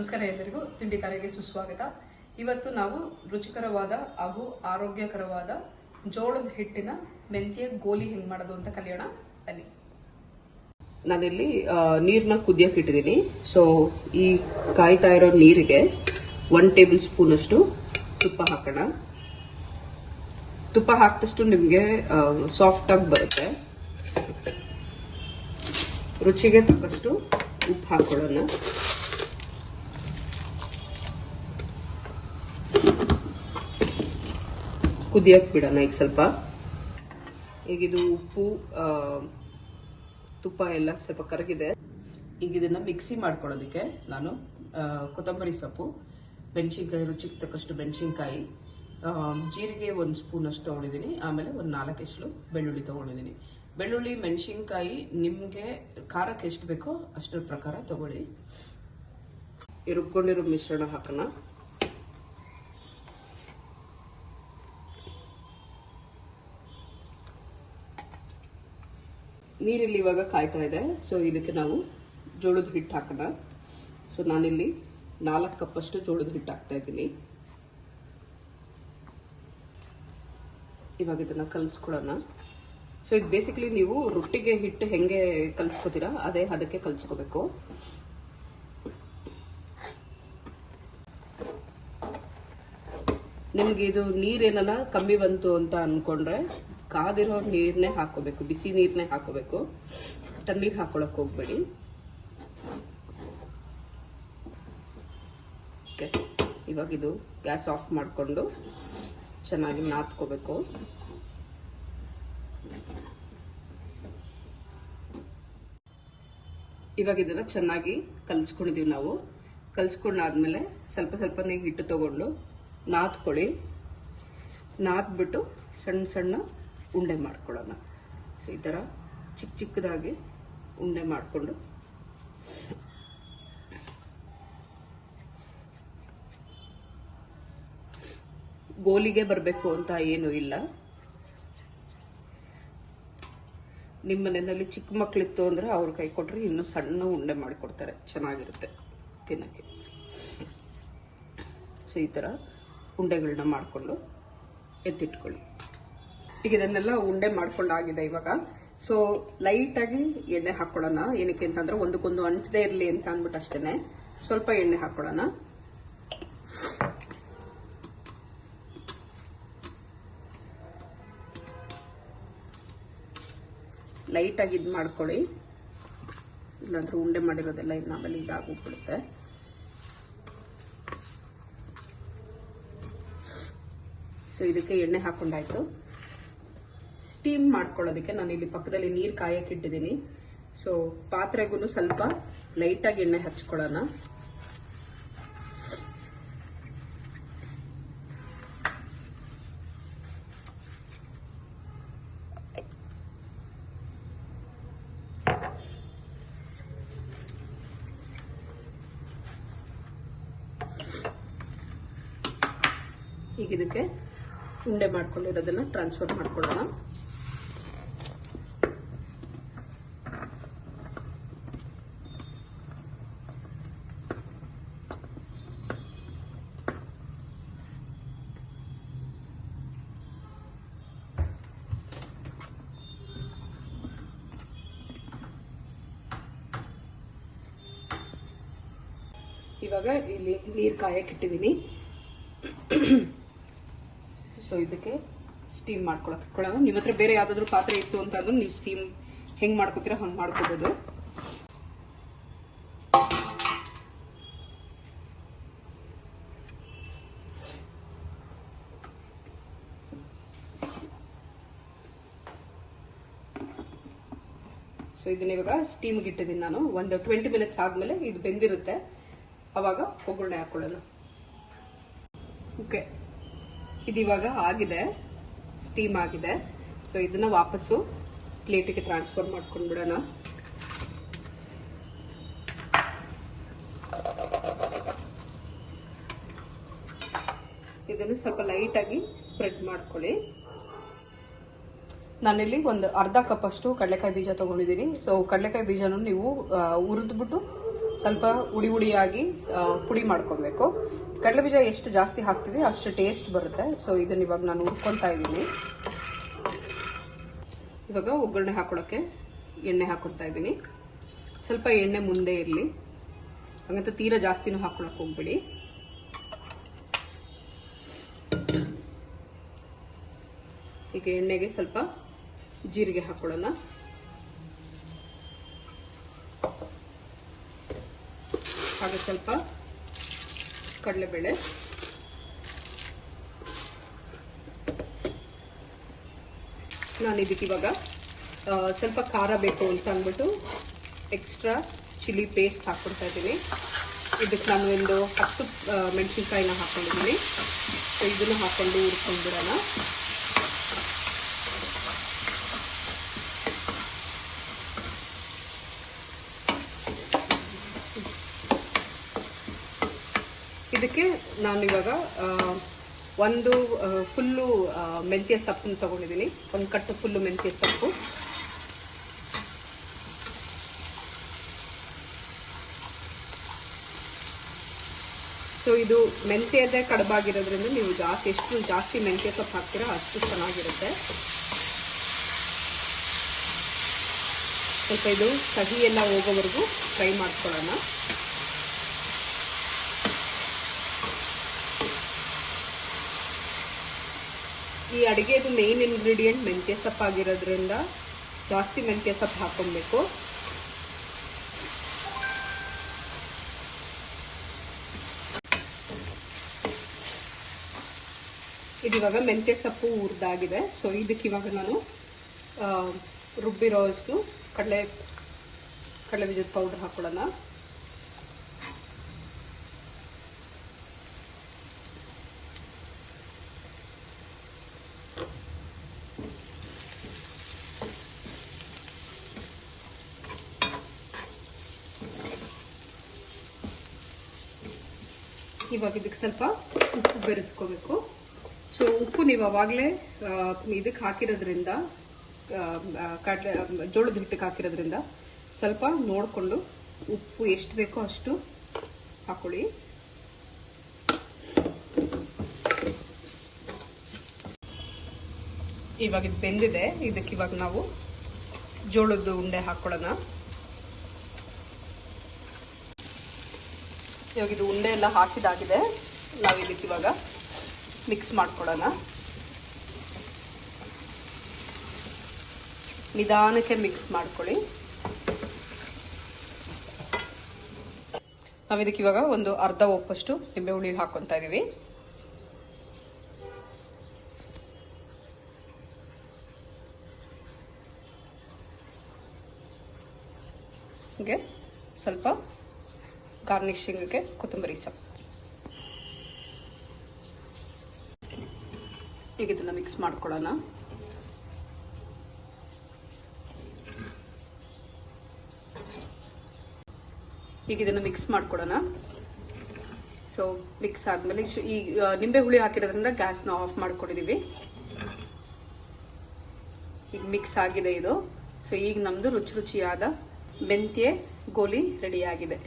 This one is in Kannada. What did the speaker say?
ನಮಸ್ಕಾರ ಎಲ್ಲರಿಗೂ ತಿಂಡಿ ಕಾರ್ಯಕ್ಕೆ ಸುಸ್ವಾಗತ. ಇವತ್ತು ನಾವು ರುಚಿಕರವಾದ ಹಾಗೂ ಆರೋಗ್ಯಕರವಾದ ಜೋಳದ ಹಿಟ್ಟಿನ ಮೆಂತ್ಯ ಗೋಲಿ ಹೆಂಗ್ ಮಾಡೋದು ಅಂತ ಕಲಿಯೋಣ ಬನ್ನಿ. ನಾನಿಲ್ಲಿ ನೀರನ್ನ ಕುದಿಯಕ್ಕೆ ಇಟ್ಟಿದ್ದೀನಿ. ಸೊ ಈ ಕಾಯ್ತಾ ಇರೋ ನೀರಿಗೆ 1 ಟೇಬಲ್ ಸ್ಪೂನ್ ಅಷ್ಟು ತುಪ್ಪ ಹಾಕೋಣ. ತುಪ್ಪ ಹಾಕಿದಷ್ಟು ನಿಮಗೆ ಸಾಫ್ಟ್ ಆಗಿ ಬರುತ್ತೆ. ರುಚಿಗೆ ತಕ್ಕಷ್ಟು ಉಪ್ಪು ಹಾಕೊಳ್ಳೋಣ. ಕುದಿಯಕ್ಕೆ ಬಿಡೋಣ ಈಗ ಸ್ವಲ್ಪ. ಈಗ ಇದು ಉಪ್ಪು ತುಪ್ಪ ಎಲ್ಲ ಸ್ವಲ್ಪ ಕರಗಿದೆ. ಈಗ ಇದನ್ನ ಮಿಕ್ಸಿ ಮಾಡ್ಕೊಳ್ಳೋದಕ್ಕೆ ನಾನು ಕೊತ್ತಂಬರಿ ಸೊಪ್ಪು, ಮೆಣಸಿನ್ಕಾಯಿ, ರುಚಿಗೆ ತಕ್ಕಷ್ಟು ಮೆಣಸಿನ್ಕಾಯಿ, ಜೀರಿಗೆ 1 ಸ್ಪೂನ್ ಅಷ್ಟು ತಗೊಂಡಿದ್ದೀನಿ. ಆಮೇಲೆ 4 ಎಸಳು ಬೆಳ್ಳುಳ್ಳಿ ತಗೊಂಡಿದ್ದೀನಿ. ಬೆಳ್ಳುಳ್ಳಿ, ಮೆಣಸಿನ್ಕಾಯಿ ನಿಮಗೆ ಖಾರಕ್ಕೆ ಎಷ್ಟು ಬೇಕೋ ಅಷ್ಟರ ಪ್ರಕಾರ ತಗೊಳ್ಳಿ. ರುಬ್ಕೊಂಡಿರೋ ಮಿಶ್ರಣ ಹಾಕೋಣ. ನೀರಿಲ್ಲಿ ಇವಾಗ ಕಾಯ್ತಾ ಇದೆ. ಸೊ ಇದಕ್ಕೆ ನಾವು ಜೋಳದ ಹಿಟ್ಟು ಹಾಕೋಣ. ಸೊ ನಾನಿಲ್ಲಿ 4 ಕಪ್ ಅಷ್ಟು ಜೋಳದ ಹಿಟ್ಟು ಹಾಕ್ತಾ ಇದ್ದೀನಿ. ಇವಾಗ ಇದನ್ನ ಕಲಿಸ್ಕೊಳ್ಳೋಣ. ಸೊ ಇದು ಬೇಸಿಕಲಿ ನೀವು ರೊಟ್ಟಿಗೆ ಹಿಟ್ಟು ಹೆಂಗೆ ಕಲಿಸ್ಕೋತೀರಾ ಅದೇ ಅದಕ್ಕೆ ಕಲಿಸ್ಕೋಬೇಕು. ನಿಮ್ಗೆ ಇದು ನೀರೇನ ಕಮ್ಮಿ ಬಂತು ಅಂತ ಅನ್ಕೊಂಡ್ರೆ ಕಾದಿರೋ ನೀರ್ನೇ ಹಾಕೋಬೇಕು, ಬಿಸಿ ನೀರ್ನೇ ಹಾಕೋಬೇಕು. ತಣ್ಣೀರ್ ಹಾಕೊಳಕ್ ಹೋಗ್ಬೇಡಿ. ಓಕೆ, ಇವಾಗ ಇದು ಗ್ಯಾಸ್ ಆಫ್ ಮಾಡಿಕೊಂಡು ಚೆನ್ನಾಗಿ ನಾದ್ಕೋಬೇಕು. ಇವಾಗ ಇದನ್ನ ಚೆನ್ನಾಗಿ ಕಲ್ಸ್ಕೊಂಡಿದೀವಿ ನಾವು. ಕಲ್ಸ್ಕೊಂಡಾದ್ಮೇಲೆ ಸ್ವಲ್ಪ ಸ್ವಲ್ಪನೇ ಹಿಟ್ಟು ತಗೊಂಡು ನಾದ್ಕೊಳ್ಳಿ. ನಾದ್ಬಿಟ್ಟು ಸಣ್ಣ ಸಣ್ಣ ಉಂಡೆ ಮಾಡ್ಕೊಳ್ಳೋಣ. ಸೊ ಈ ಥರ ಚಿಕ್ಕ ಚಿಕ್ಕದಾಗಿ ಉಂಡೆ ಮಾಡಿಕೊಂಡು ಗೋಲಿಗೆ ಬರಬೇಕು ಅಂತ ಏನು ಇಲ್ಲ. ನಿಮ್ಮ ಮನೆಯಲ್ಲಿ ಚಿಕ್ಕ ಮಕ್ಕಳಿತ್ತು ಅಂದ್ರೆ ಅವ್ರ ಕೈ ಕೊಟ್ರೆ ಇನ್ನೂ ಸಣ್ಣ ಉಂಡೆ ಮಾಡಿಕೊಡ್ತಾರೆ, ಚೆನ್ನಾಗಿರುತ್ತೆ ತಿನ್ನಕ್ಕೆ. ಸೊ ಈ ಥರ ಉಂಡೆಗಳನ್ನ ಮಾಡಿಕೊಂಡು ಎತ್ತಿಟ್ಕೊಳ್ಳಿ. ಈಗ ಇದನ್ನೆಲ್ಲ ಉಂಡೆ ಮಾಡ್ಕೊಂಡಾಗಿದೆ. ಇವಾಗ ಸೊ ಲೈಟ್ ಆಗಿ ಎಣ್ಣೆ ಹಾಕೊಳ್ಳೋಣ. ಏನಕ್ಕೆ ಅಂತಂದ್ರೆ ಒಂದಕ್ಕೊಂದು ಅಂಟದೇ ಇರಲಿ ಅಂತ ಅಂದ್ಬಿಟ್ಟು ಅಷ್ಟೇನೆ ಸ್ವಲ್ಪ ಎಣ್ಣೆ ಹಾಕೊಳ್ಳೋಣ. ಲೈಟ್ ಆಗಿ ಇದು ಮಾಡ್ಕೊಳ್ಳಿ, ಇಲ್ಲಾಂದ್ರೆ ಉಂಡೆ ಮಾಡಿರೋದೆಲ್ಲ ಇನ್ನು ಆಮೇಲೆ ಇದಾಗೋಗ್ಬಿಡುತ್ತೆ. ಸೊ ಇದಕ್ಕೆ ಎಣ್ಣೆ ಹಾಕೊಂಡಾಯ್ತು. ಸ್ಟೀಮ್ ಮಾಡ್ಕೊಳ್ಳೋದಕ್ಕೆ ನಾನು ಇಲ್ಲಿ ಪಕ್ಕದಲ್ಲಿ ನೀರು ಕಾಯಕ್ಕೆ ಇಟ್ಟಿದ್ದೀನಿ. ಸೊ ಪಾತ್ರೆಗೂ ಸ್ವಲ್ಪ ಲೈಟಾಗಿ ಎಣ್ಣೆ ಹಚ್ಕೊಳ್ಳೋಣ. ಈಗ ಇದಕ್ಕೆ ಉಂಡೆ ಮಾಡ್ಕೊಂಡಿರೋದನ್ನ ಟ್ರಾನ್ಸ್ಫರ್ ಮಾಡ್ಕೊಳ್ಳೋಣ. ಇವಾಗ ಇಲ್ಲಿ ನೀರು ಕಾಯಕ್ಕೆ ಇಟ್ಟಿದ್ದೀನಿ. ಸೊ ಇದಕ್ಕೆ ಸ್ಟೀಮ್ ಮಾಡ್ಕೊಳಕ್ ಇಟ್ಕೊಳ್ಳೋಣ. ನಿಮ್ಮ ಹತ್ರ ಬೇರೆ ಯಾವ್ದಾದ್ರು ಪಾತ್ರೆ ಇತ್ತು ಅಂತಂದ್ರೆ ನೀವು ಸ್ಟೀಮ್ ಹೆಂಗ್ ಮಾಡ್ಕೋತೀರಾ ಹಂಗೆ ಮಾಡ್ಕೋಬಹುದು. ಸೊ ಇದನ್ನ ಇವಾಗ ಸ್ಟೀಮ್ಗೆ ಇಟ್ಟಿದ್ದೀನಿ ನಾನು. ಒಂದು 20 ಮಿನಿಟ್ಸ್ ಆದ್ಮೇಲೆ ಇದು ಬೆಂದಿರುತ್ತೆ, ಅವಾಗ ಒಗ್ಗರಣೆ ಹಾಕೊಳ್ಳೋಣ. ಓಕೆ, ಇದಿವಾಗ ಆಗಿದೆ, ಸ್ಟೀಮ್ ಆಗಿದೆ. ಸೊ ಇದನ್ನ ವಾಪಸ್ಸು ಪ್ಲೇಟಿಗೆ ಟ್ರಾನ್ಸ್ಫರ್ ಮಾಡ್ಕೊಂಡ್ಬಿಡೋಣ. ಇದನ್ನು ಸ್ವಲ್ಪ ಲೈಟ್ ಆಗಿ ಸ್ಪ್ರೆಡ್ ಮಾಡ್ಕೊಳ್ಳಿ. ನಾನಿಲ್ಲಿ ಒಂದು ಅರ್ಧ ಕಪ್ ಅಷ್ಟು ಕಡಲೆಕಾಯಿ ಬೀಜ ತಗೊಂಡಿದ್ದೀನಿ. ಸೊ ಕಡಲೆಕಾಯಿ ಬೀಜನ ನೀವು ಹುರಿದ್ಬಿಟ್ಟು ಸ್ವಲ್ಪ ಉಡಿಯಾಗಿ ಪುಡಿ ಮಾಡ್ಕೊಬೇಕು. ಕಡಲೆಬೀಜ ಎಷ್ಟು ಜಾಸ್ತಿ ಹಾಕ್ತೀವಿ ಅಷ್ಟು ಟೇಸ್ಟ್ ಬರುತ್ತೆ. ಸೊ ಇದನ್ನ ಇವಾಗ ನಾನು ಹುರ್ಕೊಳ್ತಾ ಇದ್ದೀನಿ. ಇವಾಗ ಒಗ್ಗರಣೆ ಹಾಕೊಳ್ಳೋಕೆ ಎಣ್ಣೆ ಹಾಕೊಳ್ತಾ ಇದ್ದೀನಿ. ಸ್ವಲ್ಪ ಎಣ್ಣೆ ಮುಂದೆ ಇರಲಿ, ಹಂಗಂತ ತೀರಾ ಜಾಸ್ತಿನೂ ಹಾಕೊಳಕ್ ಹೋಗ್ಬಿಡಿ. ಈಗ ಎಣ್ಣೆಗೆ ಸ್ವಲ್ಪ ಜೀರಿಗೆ ಹಾಕೊಳ್ಳೋಣ. ಹಾಗೆ ಸ್ವಲ್ಪ ಕಡಲೆಬೇಳೆ, ನಾನು ಇದಕ್ಕೆ ಇವಾಗ ಸ್ವಲ್ಪ ಖಾರ ಬೇಕು ಅಂತ ಅಂದ್ಬಿಟ್ಟು ಎಕ್ಸ್ಟ್ರಾ ಚಿಲ್ಲಿ ಪೇಸ್ಟ್ ಹಾಕ್ಕೊಳ್ತಾ ಇದ್ದೀನಿ. ಇದಕ್ಕೆ ನಾನು ಒಂದು 10 ಮೆಣಸಿನ್ಕಾಯಿನ ಹಾಕೊಂಡಿದ್ದೀನಿ. ಸೊ ಇದನ್ನು ಹಾಕೊಂಡು ಹುರ್ಕೊಂಡ್ಬಿಡೋಣ. ಇದಕ್ಕೆ ನಾನು ಇವಾಗ ಒಂದು ಫುಲ್ಲು ಮೆಂತ್ಯ ಸೊಪ್ಪನ್ನು ತಗೊಂಡಿದ್ದೀನಿ. ಒಂದು ಕಟ್ಟು ಫುಲ್ಲು ಮೆಂತ್ಯ ಸೊಪ್ಪು. ಸೊ ಇದು ಮೆಂತ್ಯದ ಕಡುಬಾಗಿರೋದ್ರಿಂದ ನೀವು ಎಷ್ಟು ಜಾಸ್ತಿ ಮೆಂತ್ಯ ಸೊಪ್ಪು ಹಾಕ್ತೀರಾ ಅಷ್ಟು ಚೆನ್ನಾಗಿರುತ್ತೆ. ಸ್ವಲ್ಪ ಇದು ಕಹಿ ಎಲ್ಲ ಹೋಗೋವರೆಗೂ ಫ್ರೈ ಮಾಡ್ಕೊಳ್ಳೋಣ. ಈ ಅಡುಗೆದು ಮೇನ್ ಇಂಗ್ರೀಡಿಯೆಂಟ್ ಮೆಂತ್ಯ ಸೊಪ್ಪು ಆಗಿರೋದ್ರಿಂದ ಜಾಸ್ತಿ ಮೆಂತ್ಯ ಸೊಪ್ಪು ಹಾಕೊಬೇಕು. ಇದಿವಾಗ ಮೆಂತ್ಯ ಸೊಪ್ಪು ಹುರಿದಾಗಿದೆ. ಸೊ ಇದಕ್ಕೆ ಇವಾಗ ನಾನು ರುಬ್ಬಿರೋಷ್ಟು ಕಡಲೆ ಬೀಜದ ಪೌಡರ್ ಹಾಕೊಳ್ಳೋಣ. ಇವಾಗ ಇದಕ್ಕೆ ಸ್ವಲ್ಪ ಉಪ್ಪು ಬೆರೆಸ್ಕೋಬೇಕು. ಸೊ ಉಪ್ಪು ನೀವು ಅವಾಗಲೇ ಇದಕ್ಕೆ ಹಾಕಿರೋದ್ರಿಂದ, ಜೋಳದ ಹಿಟ್ಟಿಗೆ ಹಾಕಿರೋದ್ರಿಂದ ಸ್ವಲ್ಪ ನೋಡಿಕೊಂಡು ಉಪ್ಪು ಎಷ್ಟು ಬೇಕೋ ಅಷ್ಟು ಹಾಕೊಳ್ಳಿ. ಇವಾಗ ಇದು ಬೆಂದಿದೆ. ಇದಕ್ಕೆ ಇವಾಗ ನಾವು ಜೋಳದ ಉಂಡೆ ಹಾಕೊಳ್ಳೋಣ. ಇವಾಗ ಇದು ಉಂಡೆ ಎಲ್ಲ ಹಾಕಿದಾಗಿದೆ. ನಾವು ಇದಕ್ಕೆ ಇವಾಗ ಮಿಕ್ಸ್ ಮಾಡ್ಕೊಳ್ಳೋಣ. ನಿಧಾನಕ್ಕೆ ಮಿಕ್ಸ್ ಮಾಡ್ಕೊಳ್ಳಿ. ನಾವು ಇದಕ್ಕೆ ಇವಾಗ ಒಂದು ಅರ್ಧ ಒಪ್ಪಷ್ಟು ನಿಂಬೆ ಹುಳಿ ಹಾಕೊತಾ ಇದೀವಿ. ಹೀಗೆ ಸ್ವಲ್ಪ ಗಾರ್ನಿಶಿಂಗ್ಗೆ ಕೊತ್ತಂಬರಿ ಸೊಪ್ಪು. ಈಗ ಇದನ್ನ ಮಿಕ್ಸ್ ಮಾಡ್ಕೊಳ್ಳೋಣ. ಈಗ ಇದನ್ನ ಮಿಕ್ಸ್ ಮಾಡ್ಕೊಳ್ಳೋಣ. ಸೊ ಮಿಕ್ಸ್ ಆದ್ಮೇಲೆ ಈ ನಿಂಬೆ ಹುಳಿ ಹಾಕಿರೋದ್ರಿಂದ ಗ್ಯಾಸ್ನ ಆಫ್ ಮಾಡ್ಕೊಂಡಿದೀವಿ. ಈಗ ಮಿಕ್ಸ್ ಆಗಿದೆ ಇದು. ಸೊ ಈಗ ನಮ್ದು ರುಚಿಯಾದ ಮೆಂತ್ಯ ಗೋಲಿ ರೆಡಿ ಆಗಿದೆ.